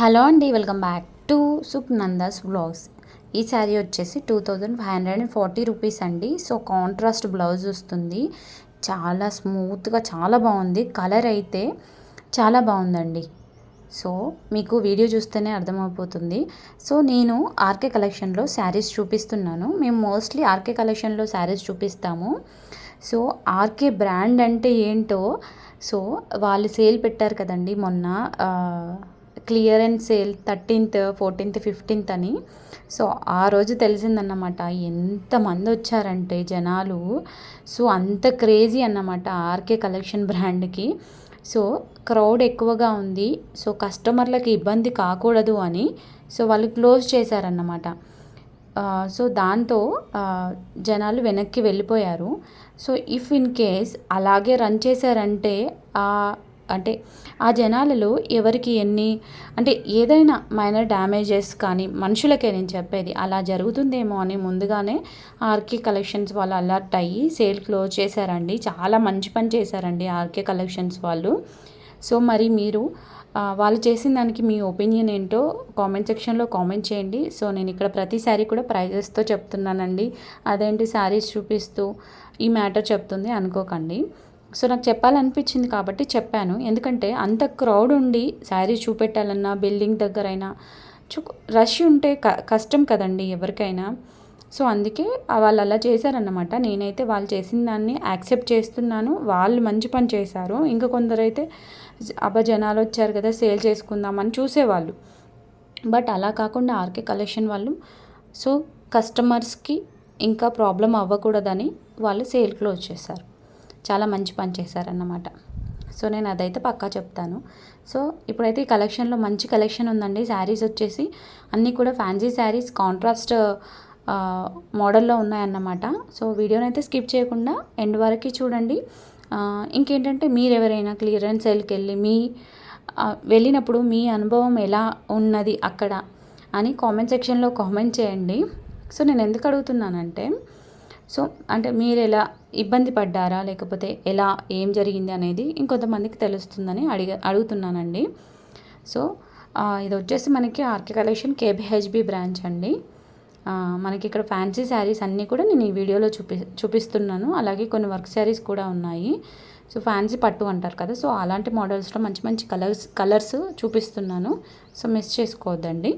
Hello అండి, welcome back to సుఖ్నందాస్ vlogs. ఈ శారీ వచ్చేసి 2540 రూపీస్ అండి. సో కాంట్రాస్ట్ బ్లౌజ్ వస్తుంది. చాలా స్మూత్గా చాలా బాగుంది. కలర్ అయితే చాలా బాగుందండి. సో మీకు వీడియో చూస్తేనే అర్థమైపోతుంది. సో నేను ఆర్కే కలెక్షన్లో శారీస్ చూపిస్తున్నాను. మేము మోస్ట్లీ ఆర్కే కలెక్షన్లో శారీస్ చూపిస్తాము. సో ఆర్కే బ్రాండ్ అంటే ఏంటో, సో వాళ్ళు సేల్ పెట్టారు కదండి మొన్న, clearance sale 13th, 14th, 15th అని. సో ఆ రోజు తెలిసిందన్నమాట ఎంతమంది వచ్చారంటే జనాలు. సో అంత క్రేజీ అన్నమాట ఆర్కే కలెక్షన్ బ్రాండ్కి. సో క్రౌడ్ ఎక్కువగా ఉంది. సో కస్టమర్లకి ఇబ్బంది కాకూడదు అని సో వాళ్ళు క్లోజ్ చేశారన్నమాట. సో దాంతో జనాలు వెనక్కి వెళ్ళిపోయారు. సో ఇఫ్ ఇన్ కేస్ అలాగే రన్ చేశారంటే అంటే ఆ జనాలలో ఎవరికి ఎన్ని అంటే ఏదైనా మైనర్ డ్యామేజెస్ కానీ మనుషులకే నేను చెప్పేది అలా జరుగుతుందేమో అని ముందుగానే ఆర్కే కలెక్షన్స్ వాళ్ళు అలర్ట్ అయ్యి సేల్ క్లోజ్ చేశారండి. చాలా మంచి పని చేశారండి ఆర్కే కలెక్షన్స్ వాళ్ళు. సో మరి మీరు వాళ్ళు చేసిన దానికి మీ ఒపీనియన్ ఏంటో కామెంట్ సెక్షన్లో కామెంట్ చేయండి. సో నేను ఇక్కడ ప్రతి శారీ కూడా ప్రైజెస్తో చెప్తున్నానండి. అదేంటి శారీస్ చూపిస్తూ ఈ మ్యాటర్ చెప్తుంది అనుకోకండి. సో నాకు చెప్పాలనిపించింది కాబట్టి చెప్పాను. ఎందుకంటే అంత క్రౌడ్ ఉండి శారీ చూపెట్టాలన్నా బిల్డింగ్ దగ్గరైనా రష్ ఉంటే కష్టం కదండి ఎవరికైనా. సో అందుకే వాళ్ళు అలా చేశారన్నమాట. నేనైతే వాళ్ళు చేసిన దాన్ని యాక్సెప్ట్ చేస్తున్నాను. వాళ్ళు మంచి పని చేశారు. ఇంకా కొందరైతే జనాలు వచ్చారు కదా సేల్ చేసుకుందామని చూసేవాళ్ళు. బట్ అలా కాకుండా ఆర్కే కలెక్షన్ వాళ్ళు సో కస్టమర్స్కి ఇంకా ప్రాబ్లం అవ్వకూడదని వాళ్ళు సేల్ క్లోజ్ చేశారు. చాలా మంచి పని చేశారన్నమాట. సో నేను అదైతే పక్కా చెప్తాను. సో ఇప్పుడైతే ఈ కలెక్షన్లో మంచి కలెక్షన్ ఉందండి. శారీస్ వచ్చేసి అన్నీ కూడా ఫ్యాన్సీ శారీస్ కాంట్రాస్ట్ మోడల్లో ఉన్నాయన్నమాట. సో వీడియోనైతే స్కిప్ చేయకుండా ఎండ్ వరకు చూడండి. ఇంకేంటంటే మీరు ఎవరైనా క్లియరెన్స్ సేల్కి వెళ్ళినప్పుడు మీ అనుభవం ఎలా ఉన్నది అక్కడ అని కామెంట్ సెక్షన్లో కామెంట్ చేయండి. సో నేను ఎందుకు అడుగుతున్నానంటే, సో అంటే మీరు ఎలా ఇబ్బంది పడ్డారా లేకపోతే ఎలా ఏం జరిగింది అనేది ఇంకొంతమందికి తెలుస్తుందని అడుగుతున్నానండి. సో ఇది వచ్చేసి మనకి ఆర్కే కలెక్షన్ కేబిహెచ్బి బ్రాంచ్ అండి. మనకి ఇక్కడ ఫ్యాన్సీ శారీస్ అన్నీ కూడా నేను ఈ వీడియోలో చూపిస్తున్నాను. అలాగే కొన్ని వర్క్ శారీస్ కూడా ఉన్నాయి. సో ఫ్యాన్సీ పట్టు అంటారు కదా, సో అలాంటి మోడల్స్లో మంచి మంచి కలర్స్ చూపిస్తున్నాను. సో మిస్ చేసుకోవద్దండి.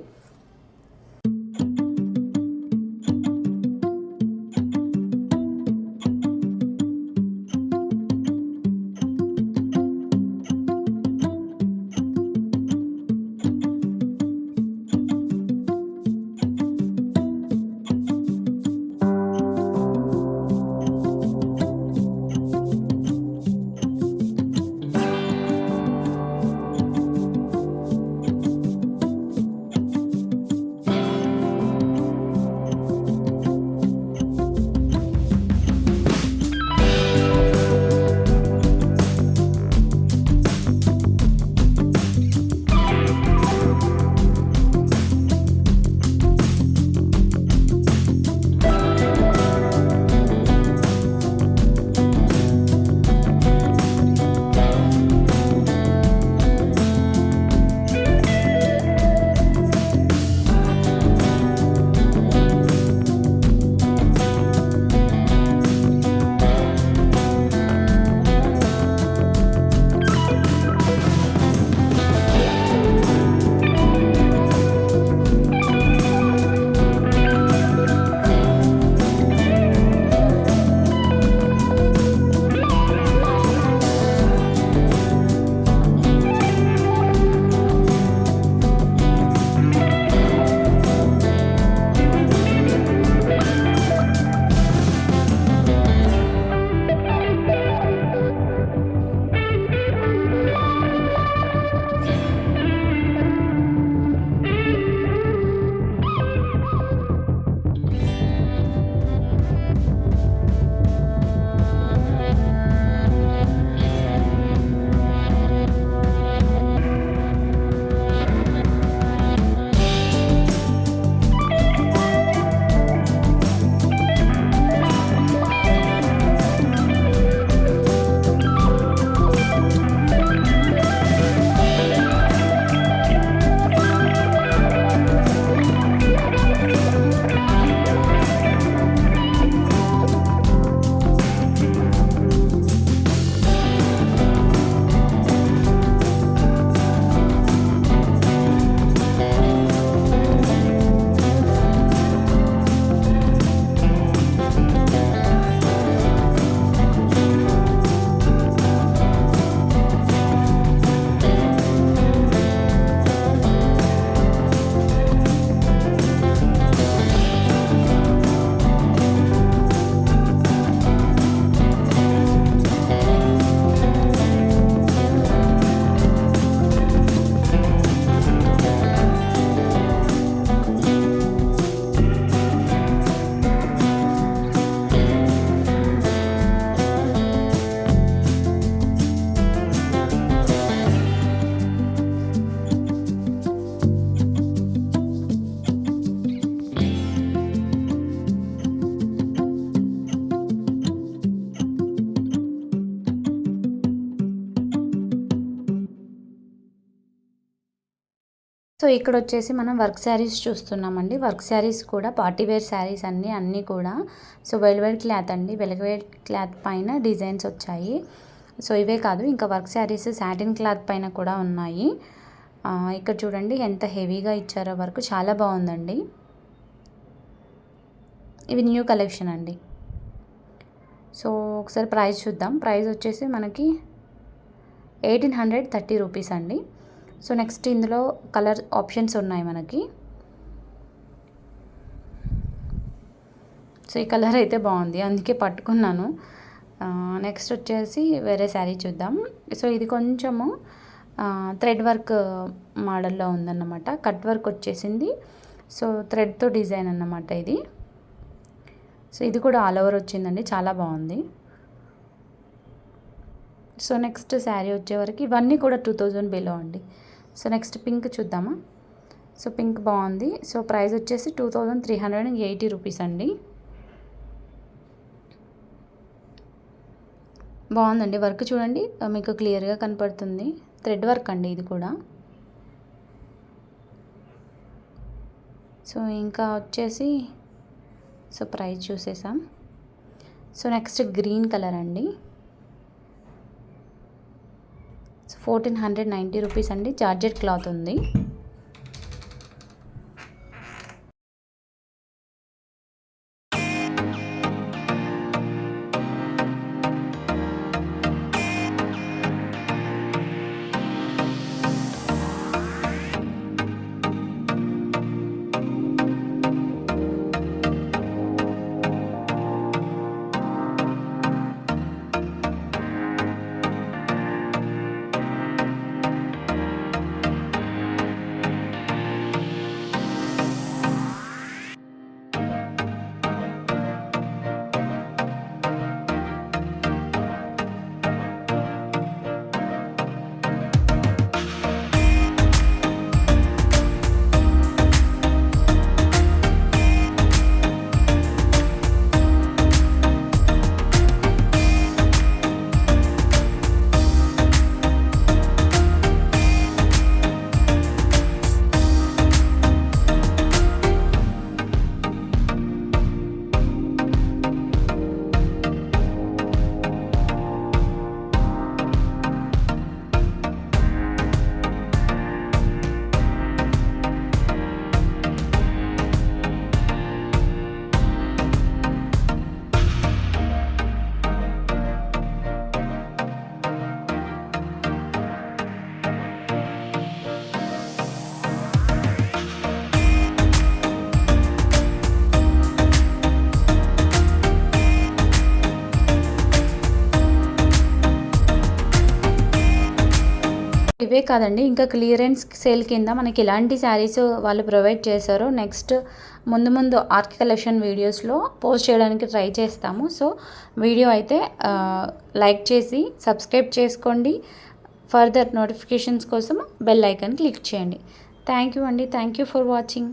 సో ఇక్కడ వచ్చేసి మనం వర్క్ శారీస్ చూస్తున్నామండి. వర్క్ శారీస్ కూడా పార్టీ వేర్ శారీస్ అన్నీ కూడా సో వెల్వెట్ క్లాత్ అండి. వెల్వెట్ క్లాత్ పైన డిజైన్స్ వచ్చాయి. సో ఇవే కాదు ఇంకా వర్క్ శారీస్ సాటిన్ క్లాత్ పైన కూడా ఉన్నాయి. ఇక్కడ చూడండి ఎంత హెవీగా ఇచ్చారో వర్క్, చాలా బాగుందండి. ఇవి న్యూ కలెక్షన్ అండి. సో ఒకసారి ప్రైస్ చూద్దాం. ప్రైస్ వచ్చేసి మనకి 1830 రూపీస్ అండి. సో నెక్స్ట్ ఇందులో కలర్ ఆప్షన్స్ ఉన్నాయి మనకి. సో ఈ కలర్ అయితే బాగుంది, అందుకే పట్టుకున్నాను. నెక్స్ట్ వచ్చేసి వేరే శారీ చూద్దాం. సో ఇది కొంచెము థ్రెడ్ వర్క్ మోడల్లో ఉందన్నమాట. కట్ వర్క్ వచ్చేసింది. సో థ్రెడ్తో డిజైన్ అన్నమాట ఇది. సో ఇది కూడా ఆల్ ఓవర్ వచ్చిందండి, చాలా బాగుంది. సో నెక్స్ట్ శారీ వచ్చేవరకు ఇవన్నీ కూడా 2000 బిలో అండి. సో నెక్స్ట్ పింక్ చూద్దామా. సో పింక్ బాగుంది. సో ప్రైస్ వచ్చేసి 2380 రూపీస్ అండి. బాగుందండి వర్క్ చూడండి, మీకు క్లియర్గా కనపడుతుంది. థ్రెడ్ వర్క్ అండి ఇది కూడా. సో ఇంకా వచ్చేసి సో ప్రైస్ చూసేసాం. సో నెక్స్ట్ గ్రీన్ కలర్ అండి. సో 1490 రూపీస్ అండి. జార్జెట్ క్లాత్ ఉంది. ఇవే కాదండి, ఇంకా క్లియరెన్స్ సేల్ కింద మనకి ఎలాంటి శారీస్ వాళ్ళు ప్రొవైడ్ చేశారో నెక్స్ట్ ముందు ఆర్ట్ కలెక్షన్ వీడియోస్లో పోస్ట్ చేయడానికి ట్రై చేస్తాము. సో వీడియో అయితే లైక్ చేసి సబ్స్క్రైబ్ చేసుకోండి. ఫర్దర్ నోటిఫికేషన్స్ కోసం బెల్ ఐకాన్ క్లిక్ చేయండి. థ్యాంక్ యూ అండి. Thank you for watching.